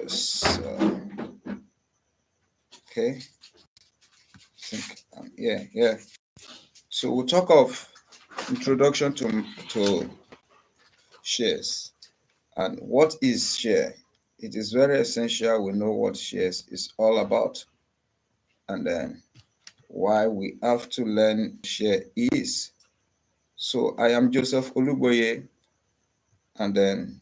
so, okay, I think yeah. So we'll talk of introduction to shares. And what is share? It is very essential we know what shares is all about, and then why we have to learn share is. So I am Joseph Oluboye, and then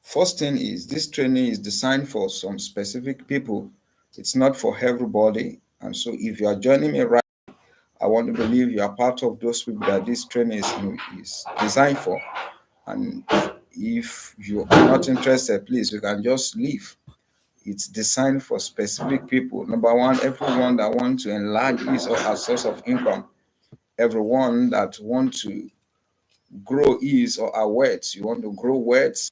first thing is this training is designed for some specific people. It's not for everybody. And so if you are joining me right, I want to believe you are part of those people that this training is designed for. And if you are not interested, please, you can just leave. It's designed for specific people. Number one, everyone that wants to enlarge his or her source of income, everyone that wants to grow his or her words. You want to grow words,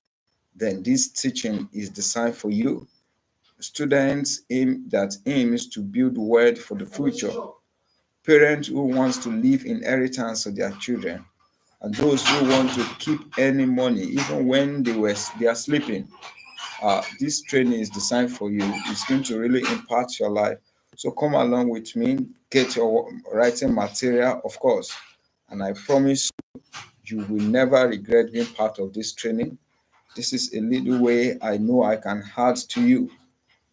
then this teaching is designed for you. Students aims to build word for the future. Parents who wants to leave inheritance to their children, and those who want to keep earning money even when they are sleeping. This training is designed for you. It's going to really impact your life. So come along with me, get your writing material, of course, and I promise you will never regret being part of this training. This is a little way I know I can add to you.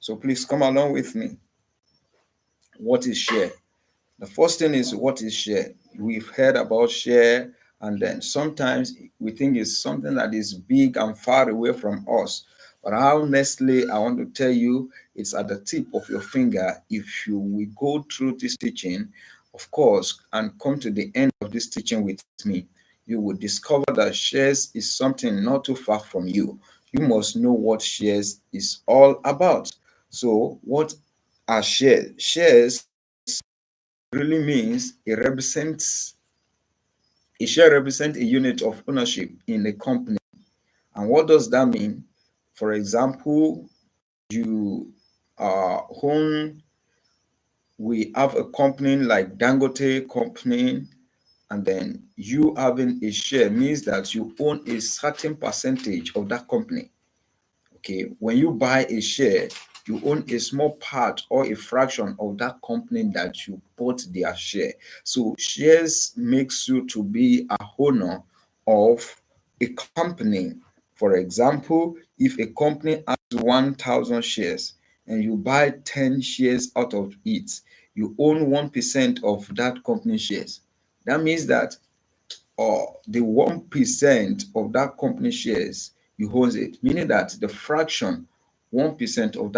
So please come along with me. What is share? The first thing is, what is share? We've heard about share, and then sometimes we think it's something that is big and far away from us. But honestly, I want to tell you, it's at the tip of your finger. If you will go through this teaching, of course, and come to the end of this teaching with me, you will discover that shares is something not too far from you. You must know what shares is all about. So, what are shares? Shares really means a share represents a unit of ownership in a company. And what does that mean? For example, you own we have a company like Dangote company, and then you having a share means that you own a certain percentage of that company. Okay, when you buy a share, you own a small part or a fraction of that company that you bought their share. So shares makes you to be a owner of a company. For example, if a company has 1,000 shares and you buy 10 shares out of it, you own 1% of that company shares. That means that or the 1% of that company shares you hold it, meaning that the fraction 1% of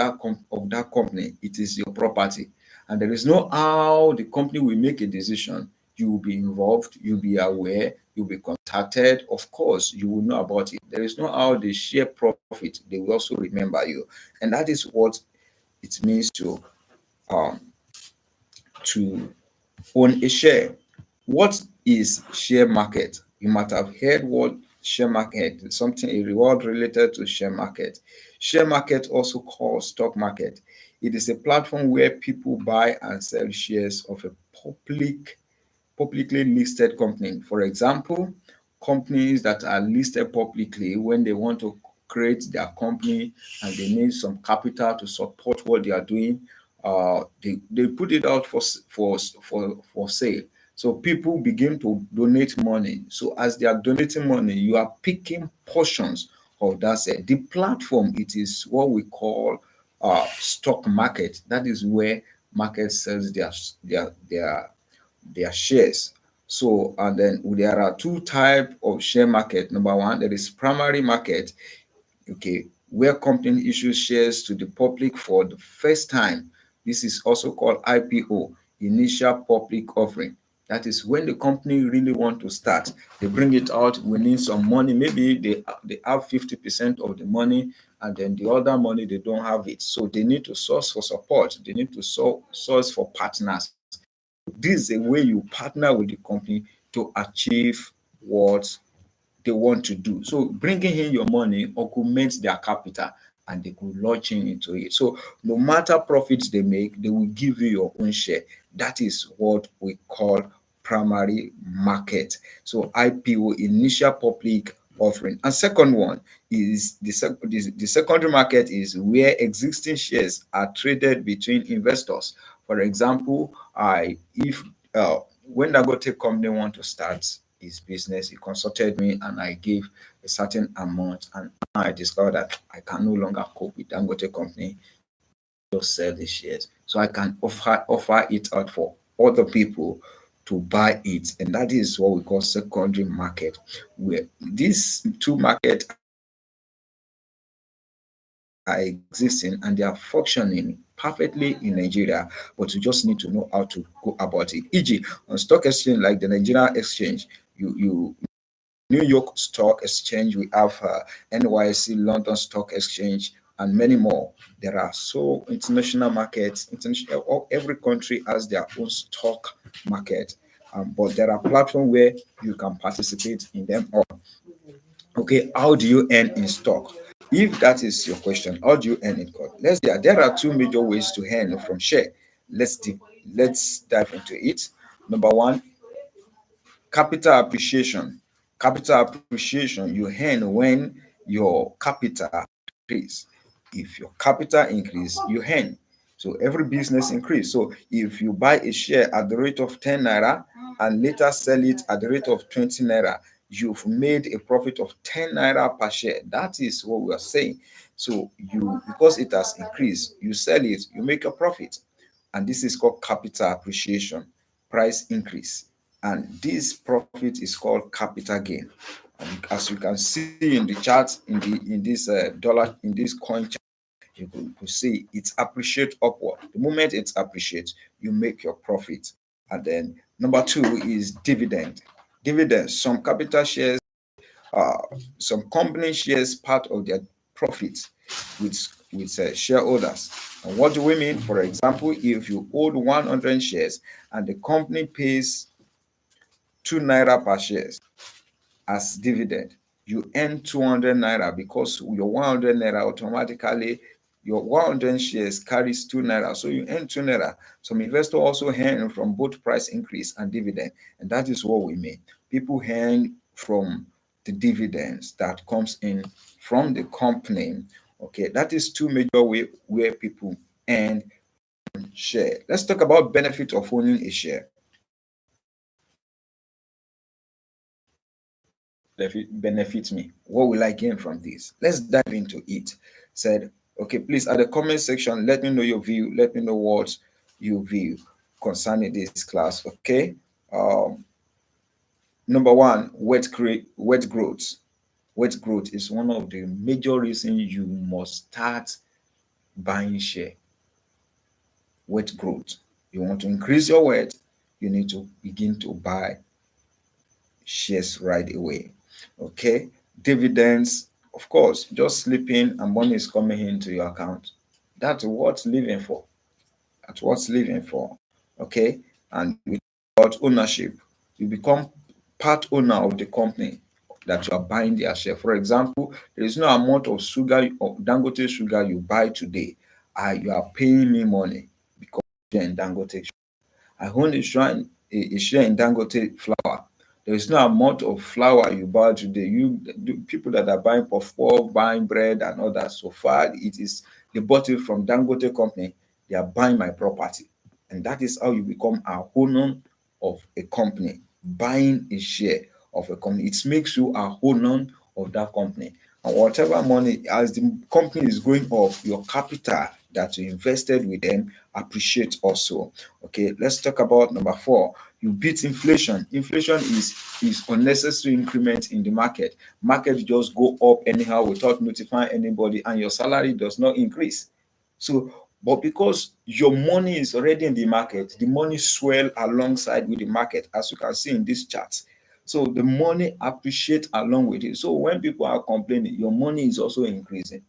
that company, it is your property, and there is no how the company will make a decision. You will be involved, you'll be aware, you'll be contacted. Of course, you will know about it. There is no how they share profit. They will also remember you, and that is what it means um to own a share. What is share market? You might have heard what share market is, something a reward related to share market. Share market, also called stock market. It is a platform where people buy and sell shares of a publicly listed company. For example, companies that are listed publicly, when they want to create their company and they need some capital to support what they are doing, they put it out for sale. So people begin to donate money. So as they are donating money, you are picking portions of that sale. The platform, it is what we call stock market. That is where market sells their shares. So, and then there are two types of share market. Number one, there is primary market, okay, where company issues shares to the public for the first time. This is also called IPO, initial public offering. That is when the company really want to start. They bring it out, we need some money. Maybe they have 50% of the money, and then the other money they don't have it. So they need to source for support. They need to source for partners. This is a way you partner with the company to achieve what they want to do. So bringing in your money augments their capital and they could launch into it. So no matter profits they make, they will give you your own share. That is what we call primary market. So IPO, initial public offering. And second one is the secondary market is where existing shares are traded between investors. For example, I if when Dangote company want to start his business, he consulted me and I gave a certain amount, and I discovered that I can no longer cope with Dangote company, just sell the shares. So I can offer it out for other people to buy it. And that is what we call secondary market. Where these two markets are existing and they are functioning perfectly in Nigeria, but you just need to know how to go about it. E.g., on stock exchange like the Nigeria exchange, you New York Stock Exchange, we have NYC, London Stock Exchange, and many more. There are so international markets. International, every country has their own stock market, but there are platforms where you can participate in them all. Okay, how do you earn in stock? If that is your question, how do you earn in stock? There are two major ways to earn from share. Let's dive into it. Number one, capital appreciation. Capital appreciation you earn when your capital increase. If your capital increase, you earn. So every business increase. So if you buy a share at the rate of 10 naira and later sell it at the rate of 20 naira, you've made a profit of 10 naira per share. That is what we are saying. So you, because it has increased, you sell it, you make a profit. And this is called capital appreciation, price increase. And this profit is called capital gain. And as you can see in the chart, in this dollar, in this coin chart, you could see it appreciates upward. The moment it appreciates, you make your profit. And then number two is dividend. Dividends. Some capital shares, uh, some company shares part of their profits with shareholders. And what do we mean? For example, if you hold 100 shares and the company pays 2 naira per share as dividend, you earn 200 naira because your 100 naira automatically, your 100 shares carries 2 naira, so you earn 2 naira. Some investors also earn from both price increase and dividend, and that is what we mean. People earn from the dividends that comes in from the company. Okay, that is two major way where people earn share. Let's talk about benefit of owning a share. Benefit me? What will I gain from this? Let's dive into it. Said, okay, please at the comment section, let me know your view. Let me know what you view concerning this class. Okay. Number one, weight growth. Weight growth is one of the major reasons you must start buying share. Weight growth. You want to increase your weight, you need to begin to buy shares right away. Okay. Dividends, of course, just sleeping and money is coming into your account. That's what's living for. That's what's living for. Okay. And without ownership, you become part owner of the company that you are buying their share. For example, there is no amount of sugar or Dangote sugar you buy today. You are paying me money because you're in Dangote. I own a share in Dangote flour. There is no amount of flour you buy today. The people that are buying puff puff, buying bread and others, so far it is they bought it from Dangote company. They are buying my property, and that is how you become a owner of a company. Buying a share of a company, it makes you a owner of that company. And whatever money, as the company is going up, your capital that you invested with them appreciates also. Okay, let's talk about number four. You beat inflation. Inflation is unnecessary increment in the market. Market just go up anyhow without notifying anybody, and your salary does not increase. So, but because your money is already in the market, the money swell alongside with the market, as you can see in this chart. So the money appreciate along with it. So when people are complaining, your money is also increasing,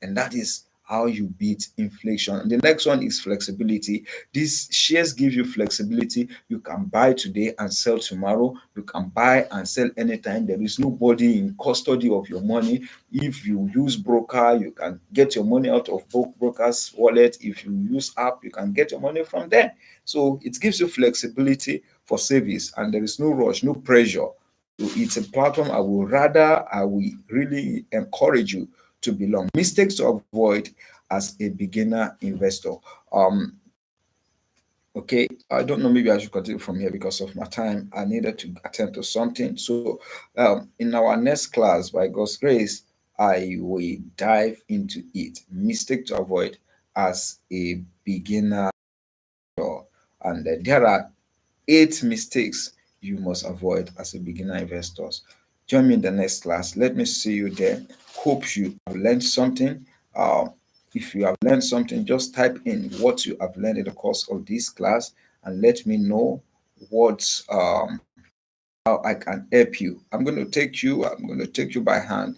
and that is how you beat inflation. And the next one is flexibility. These shares give you flexibility. You can buy today and sell tomorrow. You can buy and sell anytime. There is nobody in custody of your money. If you use broker, you can get your money out of broker's wallet. If you use app, you can get your money from them. So it gives you flexibility for service, and there is no rush, no pressure. So it's a platform I will really encourage you to belong. Mistakes to avoid as a beginner investor. Um, Okay, I don't know. Maybe I should continue from here because of my time. I needed to attend to something. So, in our next class, by God's grace, I will dive into it. Mistake to avoid as a beginner, and there are 8 mistakes you must avoid as a beginner investors. Join me in the next class. Let me see you there. Hope you have learned something. If you have learned something, just type in what you have learned in the course of this class and let me know what how I can help you. I'm going to take you by hand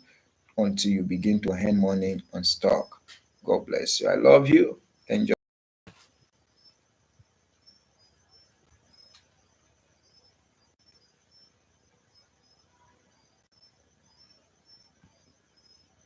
until you begin to earn money on stock. God bless you. I love you.